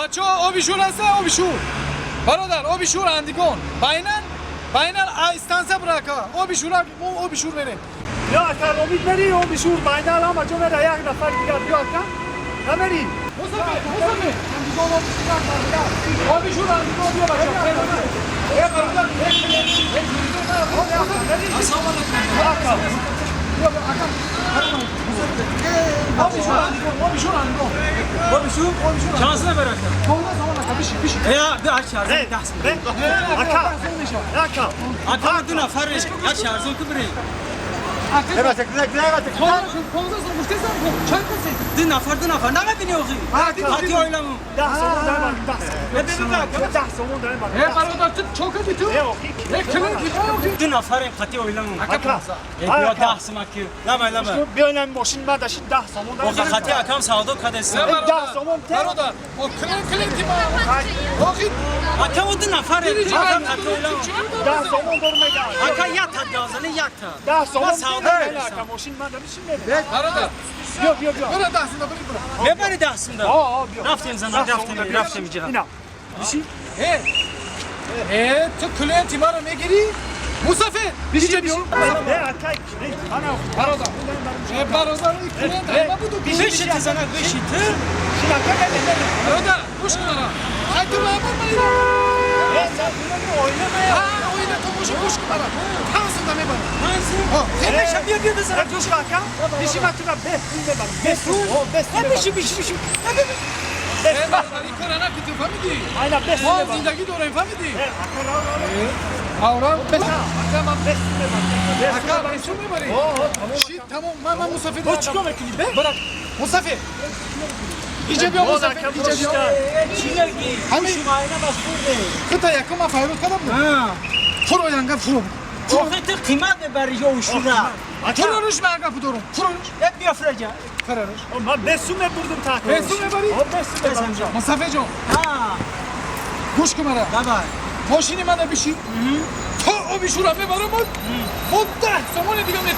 بچه ها آبیشور هستن آبیشور برادر آبیشور اندیگان باینن استانسه براکا آبیشور بره یا اکر امید بری اون بیشور باینال ama جو میره یک نفر دیگر بیاد کن نمیری مصطفی اندیگان آبیشور اندیگان بیا بچه ها برادر السلام علیکم آبیشور Şansına bırakın. Ya bir aç şarjı. اکر اکر Akar dün afarış. Aç şarjı kıbrı. Dün afar. Ne mi biniyor ki? Hadi oylamam. ده سومون داره من ده Ne dedi bak? ده سومون داره من برادر çok acıtıyor. Dün afarım hadi oylamam. اکر Ya dahsım akıyor. Lama. بیاین ماشین من داشتین 10 سومون O داره hadi akam sağda kadesi. برادر o klinti bakit Akam o dün afarım. Akam hadi oylamam. 10 سومون داره میگه Akam yat hadi ağzını yat. 10 سومون sağda داره اکر ماشین من داره چی میده برادر بیا burada aslında bırak. Ne beni dahsında? Raftem sana raftem icra. اینا بشی تو klinti bana megiri Mustafa bir şey diyor. نه اکر انا برادر برادر klinti ama bu da bir şey. Beşiti sana beşiti. شیلا کنه Brother, kuş kunara. Haydi lan baba. sen bunu oynama ya. Oyna tomuşu kuş kunara. Tansın da me bana. Sen şabiye bir sana. Ne diyorsun kanka? Dişi matına besliyle bak. Besliyle. O besliyle bak. Bişi. برادر کارا نکتی فهمیدی؟ Aynen besliyle ما bak. زندگی داریم فهمیدی؟ Akar آورام Tamam besliyle bak. Akar بسو میبری؟ شید تمام من مسافر O çıkıyor vekili be. برات مسافر اینجا بیا مسافر اینجا بیا همه خطا یکم ما فایروز کدام فرو یانگا فرو Profetik kıymet de bari yo şura. فرو روش مانگا پدورم فرو روش Hep bir afraca. فرو روش Ben besliyle vurdum takip. بسو میبری؟ O besliyle bak. مسافر جان Ha. گوش کن مرا Baba. ماشینی من بیشی تو او بیشورم میبرم بود 10 سومون دیگه میره